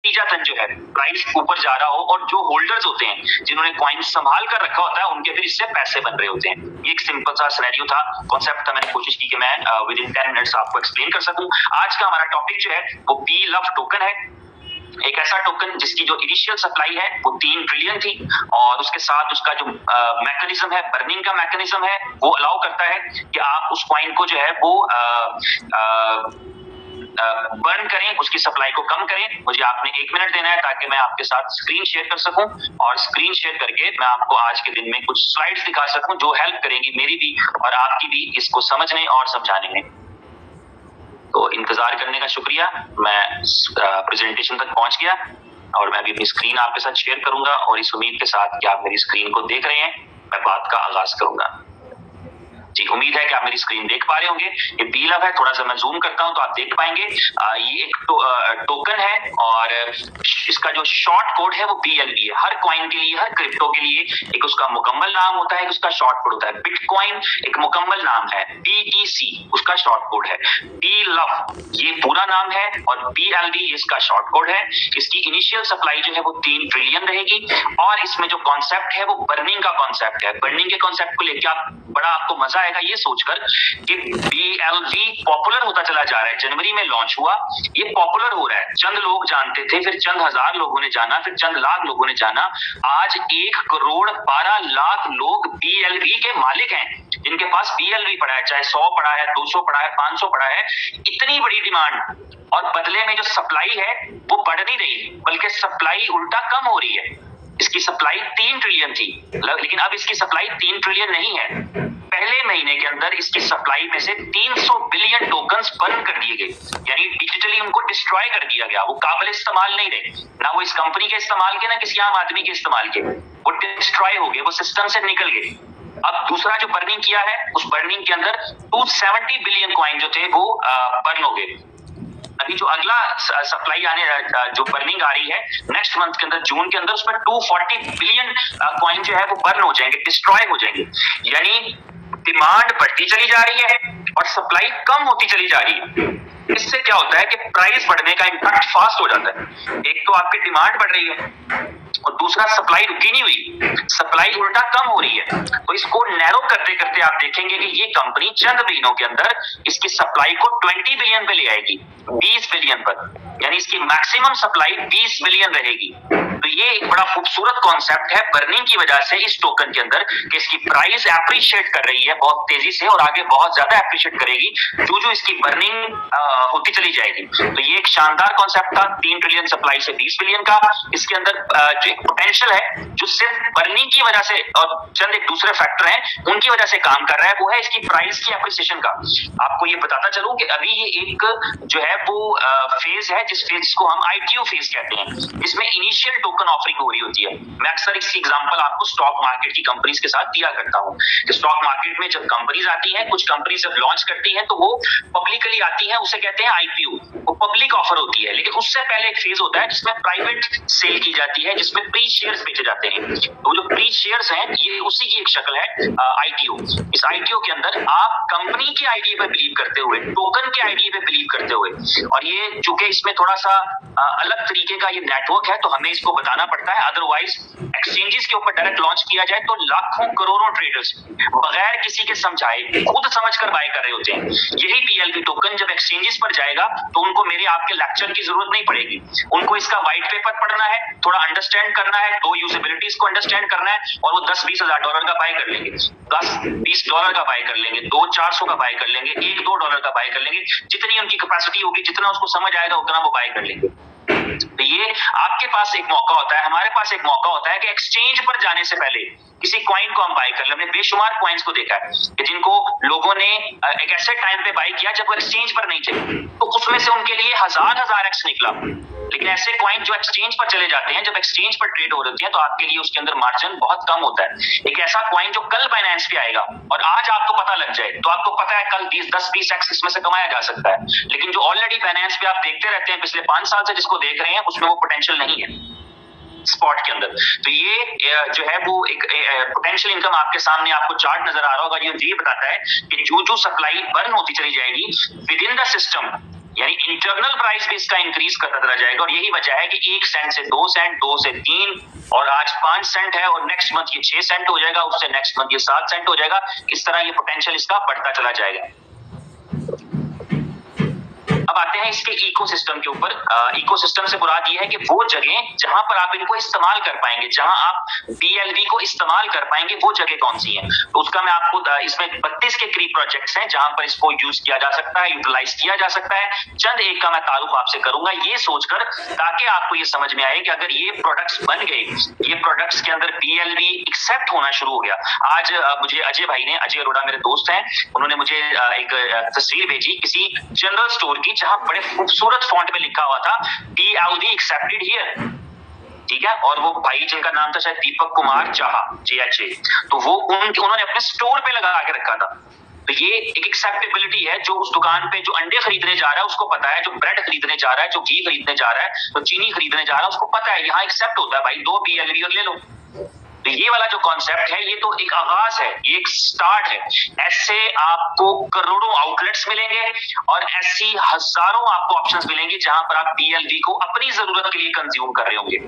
नतीजतन जो है प्राइस ऊपर जा रहा हो और जो होल्डर्स होते हैं जिन्होंने कॉइन संभाल कर रखा होता है उनके फिर इससे पैसे बन रहे होते हैं। ये एक सिंपल सा सिनेरियो था, कॉन्सेप्ट था, मैंने कोशिश की कि मैं विद इन 10 मिनट्स आपको एक्सप्लेन कर सकूं। आज का हमारा टॉपिक जो है वो बी लव टोकन है, एक ऐसा टोकन जिसकी जो इनिशियल सप्लाई है वो 3 ट्रिलियन थी और उसके साथ उसका जो मैकेनिज्म है, बर्निंग का मैकेनिज्म है, वो अलाउ करता है कि आप उस कॉइन को जो है वो बर्न करें, उसकी सप्लाई को कम करें। मुझे आपने 1 मिनट देना है ताकि मैं आपके साथ स्क्रीन शेयर कर सकूं और स्क्रीन शेयर करके मैं आपको आज के दिन में कुछ स्लाइड्स दिखा सकूं जो हेल्प करेंगी मेरी भी और आपकी भी इसको समझने और समझाने में। तो इंतजार करने का शुक्रिया। मैं प्रेजेंटेशन तक पहुंच गया और मैं भी अपनी स्क्रीन आपके साथ शेयर करूंगा और इस उम्मीद के साथ कि आप मेरी स्क्रीन को देख रहे हैं, मैं बात का आगाज करूंगा। जी, उम्मीद है कि आप मेरी स्क्रीन देख पा रहे होंगे। ये बी लव है, थोड़ा सा मैं जूम करता हूं तो आप देख पाएंगे। ये एक टोकन है और इसका जो शॉर्ट कोड है वो BLV है। हर कॉइन के लिए, हर क्रिप्टो के लिए एक उसका मुकम्मल नाम होता है, उसका शॉर्ट कोड होता है। बिटकॉइन एक मुकम्मल नाम है, BTC उसका शॉर्ट कोड है, बी लव ये पूरा नाम है और BLV इसका शॉर्ट कोड है। इसकी इनिशियल सप्लाई जो है वो 3 ट्रिलियन रहेगी और इसमें जो कॉन्सेप्ट है वो बर्निंग का कॉन्सेप्ट है। बर्निंग के कॉन्सेप्ट को लेकर आप बड़ा आपको मजा आएगा ये सोचकर कि BLV पॉपुलर होता चला जा रहा है। जनवरी में लॉन्च हुआ, ये पॉपुलर हो रहा है। चंद लोग जानते थे, फिर चंद हजार लोगों ने जाना, फिर चंद लाख लोगों ने जाना। आज 1 करोड़ 12 लाख लोग BLV के मालिक हैं, जिनके पास BLV पड़ा है, चाहे 100 पड़ा है, 200 पड़ा है, 500 पड़ा है। इतनी बड़ी डिमांड और बदले में जो सप्लाई है वो बढ़ नहीं रही बल्कि सप्लाई उल्टा कम हो रही है। इसकी सप्लाई 3 ट्रिलियन थी लेकिन अब इसकी सप्लाई 3 ट्रिलियन नहीं है। पहले महीने के अंदर इसकी सप्लाई में से 300 बिलियन टोकन्स बर्न कर दिए गए, यानी डिजिटली उनको डिस्ट्रॉय कर दिया गया। वो काबिल इस्तेमाल नहीं रहे, ना वो इस कंपनी के इस्तेमाल के, ना किसी आम आदमी के इस्तेमाल के। वो डिस्ट्रॉय हो गए, वो सिस्टम से निकल गए। अब दूसरा जो बर्निंग किया है, उस बर्निंग के अंदर 270 बिलियन कॉइन जो थे वो बर्न हो गए। अभी जो अगला सप्लाई आने जो बर्निंग आ रही है नेक्स्ट मंथ के अंदर, जून के अंदर, उसमें 240 बिलियन कॉइन जो है वो बर्न हो जाएंगे, डिस्ट्रॉय हो जाएंगे। यानी डिमांड बढ़ती चली जा रही है और सप्लाई कम होती चली जा रही है। इससे क्या होता है कि प्राइस बढ़ने का इम्पैक्ट फास्ट हो जाता है। एक तो आपकी डिमांड बढ़ रही है और दूसरा सप्लाई रुकी नहीं हुई, सप्लाई उल्टा कम हो रही है। तो इसको नैरो करते करते आप देखेंगे कि ये कंपनी चंद महीनों के अंदर इसकी सप्लाई को 20 बिलियन पे ले आएगी, 20 बिलियन पर, यानी इसकी मैक्सिमम सप्लाई 20 बिलियन रहेगी। तो ये एक बड़ा खूबसूरत कॉन्सेप्ट है बर्निंग की वजह से इस टोकन के अंदर कि इसकी प्राइस एप्रिशिएट कर रही है बहुत तेजी से और आगे बहुत ज्यादा एप्रिशिएट करेगी जो इसकी बर्निंग होती चली जाएगी। तो ये एक शानदार कॉन्सेप्ट था, 3 ट्रिलियन सप्लाई से 20 बिलियन का। इसके अंदर जो एक पोटेंशियल है जो सिर्फ बर्निंग की वजह से और चंद एक दूसरे फैक्टर हैं उनकी वजह से काम कर रहा है, वो है इसकी प्राइस की एप्रिसिएशन का। आपको ये बताता चलूं कि अभी ये एक जो है वो फेज है जिसको हम ITO फेज कहते हैं। इसमें इनिशियल टोकन ऑफरिंग हो रही होती है। मैं अक्सर इसकी एग्जांपल आपको स्टॉक मार्केट की कंपनीज के साथ दिया करता हूं कि स्टॉक मार्केट में जब कंपनीज आती हैं, कुछ कंपनीज जब लॉन्च करती हैं तो वो पब्लिकली आती हैं, उसे कहते हैं IPO, वो पब्लिक ऑफर होती है। लेकिन उससे पहले एक फेज होता है जिसमें प्राइवेट सेल की जाती है, जिसमें प्री शेयर्स बेचे जाते हैं। तो जो प्री शेयर्स हैं ये उसी की एक शक्ल है ITO। इस ITO के अंदर आप कंपनी के आइडिया पे बिलीव करते हुए, टोकन के आइडिया पे बिलीव करते हुए, और ये चूंकि इसमें थोड़ा सा अलग तरीके का ये नेटवर्क है तो हमें इसको बताना पड़ता है। अदरवाइज एक्सचेंजेस के ऊपर डायरेक्ट लॉन्च किया जाए तो लाखों करोड़ों ट्रेडर्स बगैर किसी के समझाए खुद समझकर बाय कर रहे होते हैं। यही BLV टोकन जब एक्सचेंजेस पर जाएगा तो उनको मेरे आपके लेक्चर की जरूरत नहीं पड़ेगी। उनको इसका व्हाइट पेपर पढ़ना है, थोड़ा अंडरस्टैंड करना है, 2 यूजेबिलिटीज को अंडरस्टैंड करना है और वो 10-20 हजार डॉलर का बाय कर लेंगे, 10-20 डॉलर का बाय कर लेंगे, 200-400 का बाय कर लेंगे, 1-2 डॉलर का बाय कर लेंगे। जितनी उनकी कैपेसिटी होगी, जितना उसको समझ आएगा उतना वो बाय कर लेंगे। तो ये आपके पास एक मौका होता है, हमारे पास एक मौका होता है कि एक्सचेंज पर जाने से पहले किसी कॉइन को हम बाय कर ले। हमने बेशुमार कॉइन्स को देखा है कि जिनको लोगों ने एक ऐसे टाइम पे बाय किया जब वो एक्सचेंज पर नहीं थे, तो उसमें से उनके लिए हजार एक्स निकला। लेकिन ऐसे कॉइन जो एक्सचेंज पर चले जाते हैं, जब एक्सचेंज पर ट्रेड हो रही है तो आपके लिए उसके अंदर मार्जिन बहुत कम होता है। एक ऐसा कॉइन जो कल बाइनेंस पे आएगा और आज आपको पता लग जाए तो आपको पता है कल 10-20 एक्स इसमें से कमाया जा सकता है। लेकिन जो ऑलरेडी बाइनेंस पे आप देखते रहते हैं पिछले 5 साल से जिसको देख रहे हैं, उसमें वो पोटेंशियल नहीं है स्पॉट के अंदर। तो ये जो है वो एक पोटेंशियल इनकम आपके सामने आपको चार्ट नजर आ रहा होगा। ये बताता है कि जो सप्लाई बर्न होती चली जाएगी विद इन द सिस्टम, यानी इंटरनल प्राइस भी इसका इंक्रीज करता चला जाएगा और यही वजह है कि 1 सेंट से 2 सेंट, 2 से 3 और आज 5 सेंट है और नेक्स्ट मंथ ये 6 सेंट हो जाएगा, उससे नेक्स्ट मंथ ये 7 सेंट हो जाएगा। इस तरह ये पोटेंशियल इसका बढ़ता चला जाएगा। अब आते हैं इसके इकोसिस्टम के ऊपर। इकोसिस्टम से मुराद ये है कि वो जगह जहां पर आप इनको इस्तेमाल कर पाएंगे, जहां आप BLV को इस्तेमाल कर पाएंगे, वो जगह कौन सी है। तो उसका मैं आपको इसमें 32 के करीब प्रोजेक्ट्स हैं जहां पर इसको यूज किया जा सकता है, यूटिलाइज किया जा सकता है। चंद एक का मैं तारुफ आपसे करूंगा ये सोचकर, ताकि आपको ये समझ में आए कि अगर ये प्रोडक्ट्स बन गए, ये प्रोडक्ट्स के अंदर BLV एक्सेप्ट होना शुरू हो गया। आज मुझे अजय भाई ने, अजय अरोड़ा मेरे दोस्त हैं, उन्होंने मुझे एक तस्वीर भेजी किसी जनरल स्टोर की जहां बड़े खूबसूरत फॉन्ट में लिखा हुआ था BLV एक्सेप्टेड हियर, ठीक है। और वो भाई जिनका नाम था शायद दीपक कुमार चाहा, JHA, तो वो उन्होंने अपने स्टोर पे लगा के रखा था। तो ये एक एक्सेप्टेबिलिटी है। जो उस दुकान पे जो अंडे खरीदने जा रहा है उसको पता है, जो ब्रेड खरीदने जा रहा है, जो घी खरीदने जा रहा है, जो चीनी खरीदने जा रहा है, उसको पता है यहाँ एक्सेप्ट होता है भाई, 2 BLV और ले लो। तो ये वाला जो कॉन्सेप्ट है ये तो एक आगाज है, ये एक स्टार्ट है। ऐसे आपको करोड़ों आउटलेट्स मिलेंगे और ऐसी हजारों आपको ऑप्शंस मिलेंगे जहां पर आप BLV को अपनी जरूरत के लिए कंज्यूम कर रहे होंगे।